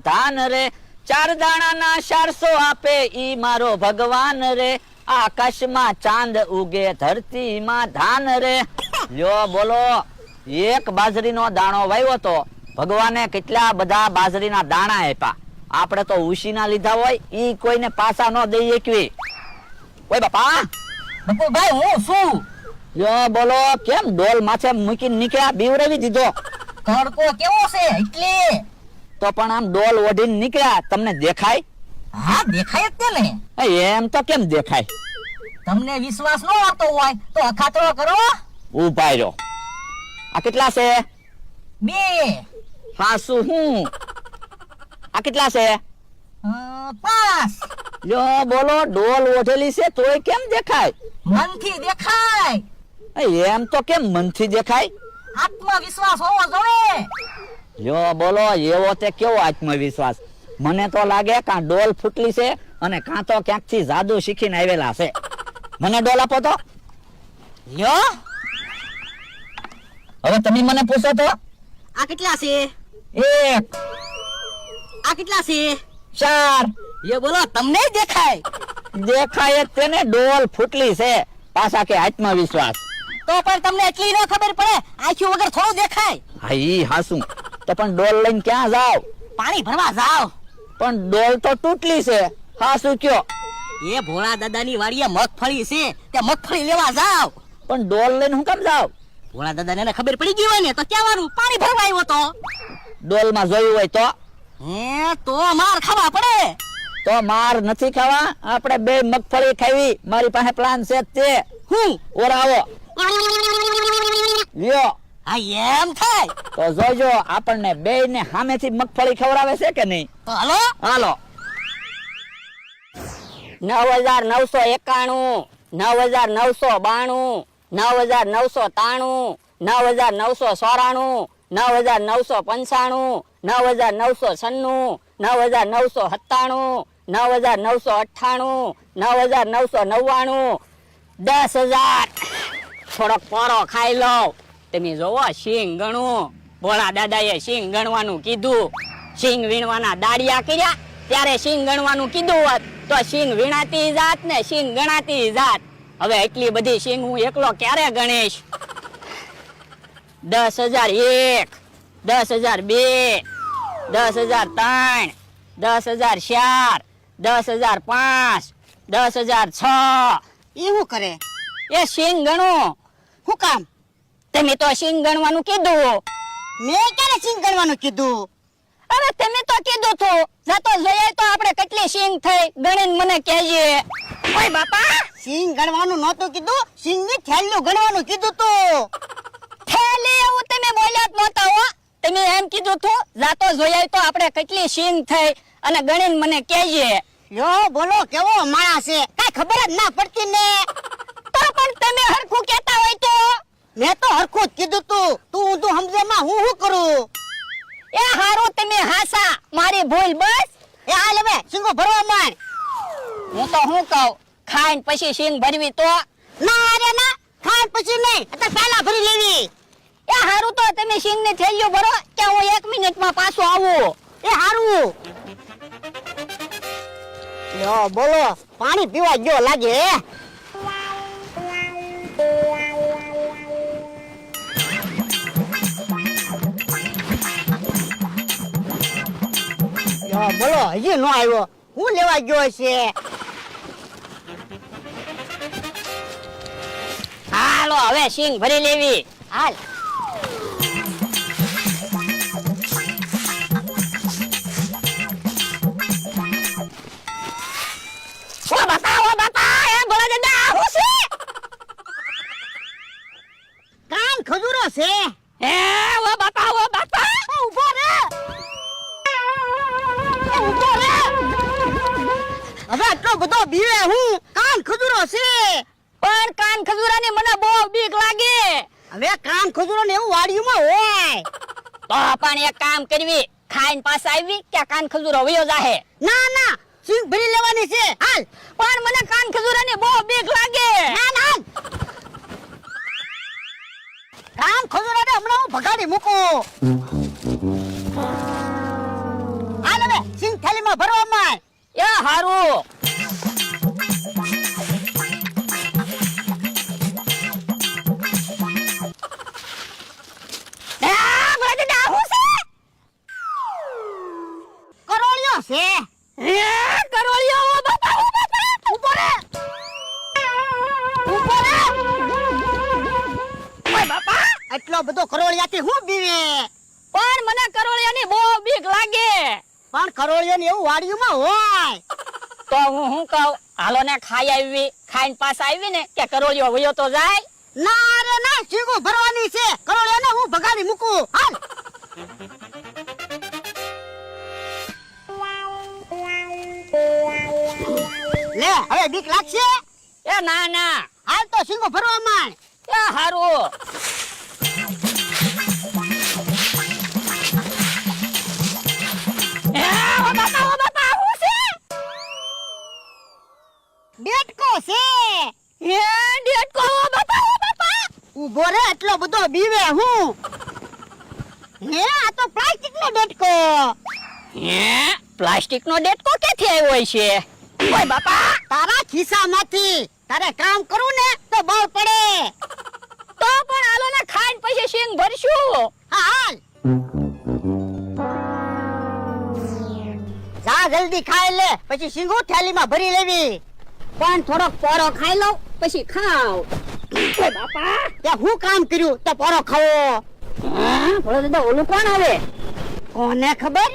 ધાન રે, 4 દાણાના 400 આપે ઈ મારો ભગવાન રે, આકાશમાં ચાંદ ઉગે ધરતીમાં ધાન રે. લ્યો બોલો, એક બાજરીનો દાણો વાવ્યો તો ભગવાને કેટલા બધા બાજરીના દાણા આપ્યા. આપણે તો ઉશીના લીધા હોય ઈ કોઈને પાછા ન દઈ શકવી. ઓય બાપા, બકુભાઈ હું શું? લ્યો બોલો, કેમ ડોલ માથે મૂકીને નીકળ્યા? બીવરાવી દીધો તડકો કેવો છે એટલે? તો પણ આમ ડોલ ઓઢીને નીકળ્યા, તમને દેખાય? હા દેખાય જ તે ને. એમ તો કેમ દેખાય? તમને વિશ્વાસ ન આવતો હોય તો અખાતરો કરો. ઉભા રહ્યો, આ કેટલા છે? 2 હા શું હું? આ કેટલા છે? 5 લ્યો બોલો, ડોલ ઓઢેલી છે તોય કેમ દેખાય? મનથી દેખાય. એમ તો કેમ મનથી દેખાય? આત્મવિશ્વાસ હોવો જોઈએ. લ્યો બોલો, એવો તે કેવો આત્મવિશ્વાસ? મને તો લાગે કાં ડોલ ફૂટલી છે અને કાં તો ક્યાંકથી જાદુ શીખીને આવેલા છે. મને ડોલ આપો તો. લ્યો હવે તમે મને પૂછો તો. આ કેટલા છે? 1 આ કેટલા છે? 4 લ્યો બોલો, તમને દેખાય. દેખાય જ તેને, ડોલ ફૂટલી છે. પાછા કે આત્મવિશ્વાસ. તો પણ તમને એટલી ન ખબર પડે, આંખી વગર થોડું દેખાય. હા ઈ હાસું. તો પણ ડોલ લઈને ક્યાં જાવ? પાણી ભરવા જાવ. પણ ડોલ તો તૂટલી છે. હાસું કયો? એ ભોળા દાદાની વાડીએ મગફળી છે, તે મગફળી લેવા જાવ. પણ ડોલ લઈને હું કેમ જાવ? ભોળા દાદાને ખબર પડી ગઈ હોય ને તો કહેવાનું પાણી ભરવા આવ્યો તો. ડોલમાં જોયું હોય તો? તો માર ખાવા પડે. તો માર નથી ખાવા, આપણે 2 મગફળી ખાવી. મારી પાસે પ્લાન છે તે. હું ઓરાવો લ્યો. હા એમ થાય તો જોજો આપણને 2 ને સામેથી મગફળી ખવડાવે છે કે નહીં. તો હાલો. હાલો. 9991 9992 9993 9994 9995 9996 9997 9998 9999 10,000. થોડોક પોરો ખાઈ લો. તમે જોવો સિંગ ગણું. ભોળા દાદાએ સિંગ ગણવાનું કીધું. સિંગ વીણવાના દાડિયા કર્યા ત્યારે સિંગ ગણવાનું કીધું હોત તો સિંગ વીણાતી જાત ને સિંગ ગણાતી જાત. હવે એટલી બધી સિંગ હું એકલો ક્યારે ગણીશ? 10,001 10,002 10,003 10,004 10,005 10,006. એ શું કરે? એ સિંગ ગણો. શું કામ? તમે તો સિંગ ગણવાનું કીધું. મેં ક્યારે સિંગ ગણવાનું કીધું? અરે તમે તો કીધું તું. જાતો જોઈએ તો આપણે કેટલી સિંગ થઈ ગણીને મને કહેજે. ઓય બાપા, સિંગ ગણવાનું નહોતું કીધું, સિંગની થેલીનું ગણવાનું કીધું તું. થેલી એવું તમે બોલ્યા જ નહોતા હો. તમે એમ કીધું તું જાતો જોઈએ તો આપણે કેટલી સિંગ થઈ અને ગણીને મને કહેજે. યો બોલો, કેવો માણસ છે, કાઈ ખબર જ ના પડતી ને. તો પણ તમે હરખું કહેતા હોય તો. મેં તો હરખું જ કીધું તું સમજેમાં હું શું કરું? એ હારું તમે હાસા, મારી ભૂલ બસ. એ હાલ હવે સિંગો ભરવા માંડ. હું તો શું કહું, ખાઈને પછી સિંગ ભરવી તો? ના અરે ના, ખાઈને પછી નહીં, અત્યારે પહેલા ભરી લેવી. એ હારું તો તમે સિંગ ને થેલીઓ ભરો કે હું 1 મિનિટમાં પાછો આવું. એ હારું. યો બોલો, પાણી પીવા ગયો લાગે. બોલો, હજી નો આવ્યો. હું લેવા ગયો છે? હાલો હવે સિંગ ભરી લેવી. હાલ. ઓ બાપા, એ ભોળા દાદા હું છે? કાન ખજૂરો છે. એ ઓ બાપા, ઉભો રે. હવે આટલો બધો બીવે હું? કાન ખજૂરો છે. પણ કાન ખજૂરાની મને બહુ બીક લાગે. હવે કાન ખજૂરો ને એવું વાડીમાં હોય તો પણ એક કામ કરવી, ખાઈને પાછા આવી કે કાન ખજૂરો વયો જાહે. ના ના, સિંગ ભરી લેવાની છે. હાલ. પણ મને કાન ખજૂરાની બહુ બીક લાગે. ના ના, કાન ખજૂરાને હમણાં હું ભગાડી મૂકું. હાલ હવે થેલીમાં ભરવા માંડ. એ હારું. કરોળિયો છે. કરોળિયો ઓ બાપા, ઓ બાપા. ઉભો રે. ઉભો રે. ઓય બાપા, આટલો બધો કરોળિયાથી હું બીવે? પણ મને કરોળિયાની બહુ બીક લાગે. પણ કરોળિયાને એવું વાડીમાં હોય તો હું કહું હાલો ને ખાઈ આવી, ખાઈને પાછા આવી ને કે કરોળિયો વયો તો જાય. ના રે ના, શીંગું ભરવાની છે. કરોળિયાને હું ભગાડી મૂકું. હાલ. લે હવે બીક લાગશે? એ ના ના, હાલ તો શીંગું ભરવા માંડ. એ હારું. ડેટકો છે. હે ડેટકો, ઓ બાપા, ઓ બાપા. ઊભો રે, એટલો બધો બીવે હું. હે આ તો પ્લાસ્ટિકનો ડેટકો. હે પ્લાસ્ટિકનો ડેટકો ક્યાંથી આવ્યો છે? ઓય બાપા, તારા ખિસ્સામાંથી. તારે કામ કરું ને તો બળ પડે. તો પણ હાલો ને ખાઈને પછી શીંગ ભરશું. હા હાલ. જા જલ્દી ખાઈ લે, પછી શીંગું થેલીમાં ભરી લેવી. પણ થોડોક પોરો ખાઈ લઉં પછી ખાવ. ઓય બાપા, તે હું કામ કર્યું તો પોરો ખાવો? થોડો દાદા ઓલું કોણ આવે? કોને ખબર?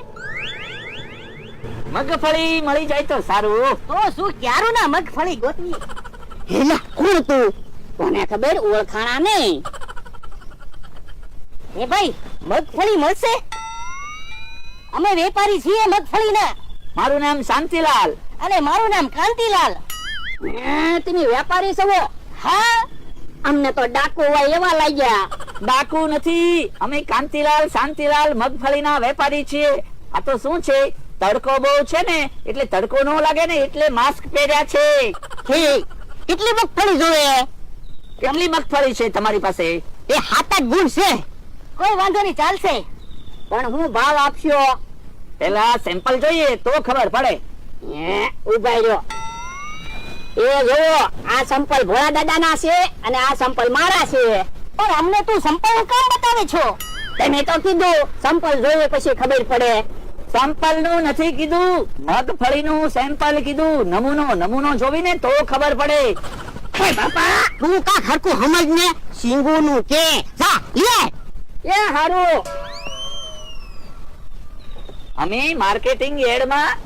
મગફળી મળી જાય તો સારું. તો શું ક્યારું ના મગફળી ગોતવી? હેલા કોણ તું? કોને ખબર? ઓળખાણા નહીં. એ ભાઈ, મગફળી મળશે? અમે વેપારી છીએ મગફળીના. મારું નામ શાંતિલાલ. અને મારું નામ કાંતિલાલ. તમે વેપારી છો? હા, અમને તો ડાકુ હોય એવા લાગ્યા. ડાકુ નથી, અમે કાંતિલાલ શાંતિલાલ મગફળીના વેપારી છીએ. આ તો શું છે, તડકો બહુ છે ને એટલે તડકો ન લાગે ને એટલે માસ્ક પહેર્યા છે. કેટલી મગફળી જોવે? કેટલી મગફળી છે તમારી પાસે? એ 7-8 ગુણ છે. કોઈ વાંધો નહીં, ચાલશે. પણ હું ભાવ આપશો? પેલા સેમ્પલ જોઈએ તો ખબર પડે. ઉભા રહ્યો. એ જોવો, આ સંપલ ભોળા દાદાના છે અને આ સંપલ મારા છે. પણ અમને તું સંપલ કામ બતાવે છો? તમે તો કીધું સંપલ જોઈએ પછી ખબર પડે. સેમ્પલ નું નથી કીધું, મગફળીનું સેમ્પલ કીધું. નમૂનો જોવીને તો ખબર પડે. ઓય બાપા, તું કા ખરકું સમજ ને. સિંગુનું કે જા લે. એ હારું. અમે માર્કેટિંગ એડમાં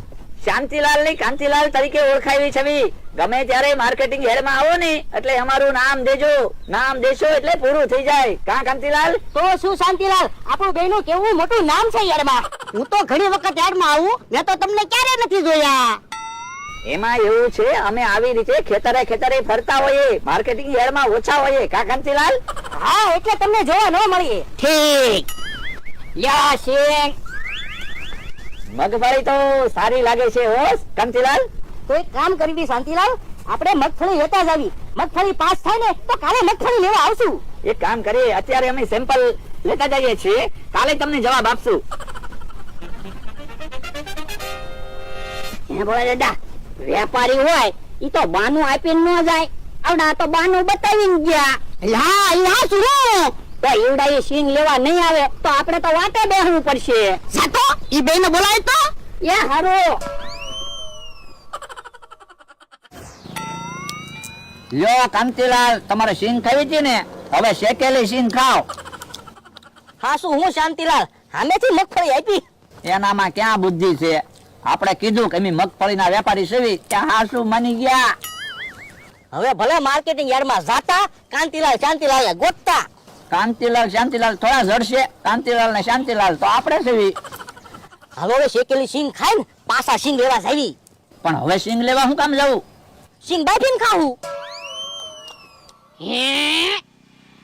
શાંતિલાલ ની કાંતિલાલ તરીકે ઓળખાવી છે. ગમે ત્યારે માર્કેટિંગ એડમાં આવો ને એટલે અમારું નામ દેજો. નામ દેશો એટલે પૂરું થઈ જાય. કા કાંતિલાલ? તો શું શાંતિલાલ, આપણું બેનું કેવું મોટું નામ છે યારમાં. હું તો ઘણી વખત એડમાં આવું, મેં તો તમને ક્યારે નથી જોયા. એમાં એવું છે, અમે આવી રીતે ખેતરે ફરતા હોઈએ, માર્કેટિંગ એડમાં ઓછા હોઈએ. કા કાંતિલાલ? હા, એટલે તમને જોવા ન મળીએ. ઠીક. યા સિંહ, મગફળી તો સારી લાગે છે હો કાંતિલાલ. તો એક કામ કરી દી શાંતિલાલ, આપણે મગફળી લેતા જ આવી. મગફળી પાસ થાય ને તો કાલે મગફળી લેવા આવશું. એક કામ કરીએ, અત્યારે અમે સેમ્પલ લેતા જઈએ છીએ, કાલે તમને જવાબ આપશું. હે બોલા દાદા, વેપારી હોય ઈ તો બાનું આપીને ન જાય. આવડા તો બાનું બતાવીને ગયા. લા લા સુરો તો ઈવડા એ સીન લેવા નહીં આવે તો આપણે તો વાટે બેહવું પડશે. સાતો ઈ બેને બોલાય તો એ હારો. લ્યો કાંતિલાલ, તમારે સિંગ ખાવી હતી ને, હવે શેકેલી સિંગ ખાઓ. હા શું હું શાંતિલાલ સામેથી મગફળી આપી? એનામાં ક્યાં બુદ્ધિ છે? આપણે કીધું કે અમે મગફળીના વેપારી સેવી, ત્યાં હાસુ માની ગયા. હવે ભલે માર્કેટિંગ યાર્ડમાં જાતા કાંતિલાલ શાંતિલાલ ગોતતા. કાંતિલાલ શાંતિલાલ થોડા જડશે. કાંતિલાલ ને શાંતિલાલ તો આપણે સેવી. હવે શેકેલી સિંગ ખાઈને પાછા સિંગ લેવા જાવી. પણ હવે સિંગ લેવા હું કામ જવું? સિંગ બાફીને ખાવું. હે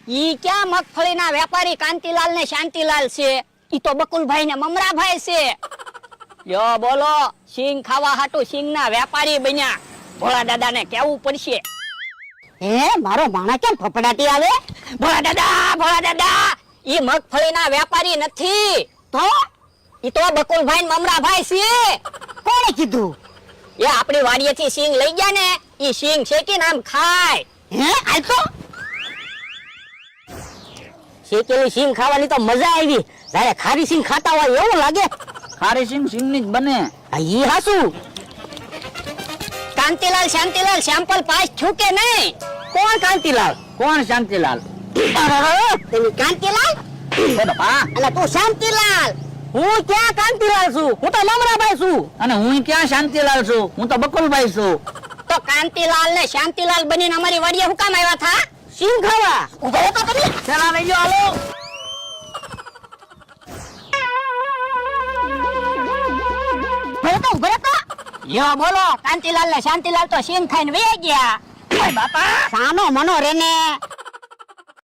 ઈ ક્યાં મગફળીના વેપારી કાંતિલાલ ને શાંતિલાલ છે? ઈ તો બકુલભાઈ ને મમરાભાઈ છે. યો બોલો, સિંગ ખાવા હાટુ સિંગ ના વેપારી બન્યા. ભોળા દાદા ને કેવું પડશે. હે મારો માણા કેમ ફફડાટી આવે? ભોળા દાદા ઈ મગફળીના વેપારી નથી. તો ઈ તો બકુલભાઈ ને મમરાભાઈ છે. કોણ કોને કીધું? એ આપણી વાડીએથી સિંગ લઈ ગયા ને, ઈ સિંગ શેકીને આમ ખાય. હે આ તો શેકેલી સિંગ ખાવાની તો મજા આવી. જ્યારે ખારી સિંગ ખાતા હોય એવું લાગે. ખારી સિંગ સિંગની જ બને. આ ઈ હાસુ. કાંતિલાલ શાંતિલાલ સેમ્પલ પાસ થયું કે નહીં? કોણ કાંતિલાલ? કોણ શાંતિલાલ? તમે કાંતિલાલ? બાપા અલા તું શાંતિલાલ. હું ક્યાં કાંતિલાલ છું? હું તો મમરાભાઈ છું. અને હું ક્યાં શાંતિલાલ છું? હું તો બકુલભાઈ છું. તો કાંતિલાલ ને શાંતિલાલ બનીને અમારી વાડીએ હું કામ આવ્યા થા? સિંગ ખાવા. ઉભો રહો તો તમે. ચલા લઈ જાઓ હાલો. ઉભો રહો તો. લ્યો બોલો, કાંતિલાલ ને શાંતિલાલ તો સિંગ ખાઈને વહી ગયા. ઓય બાપા સાનો મનો રે ને.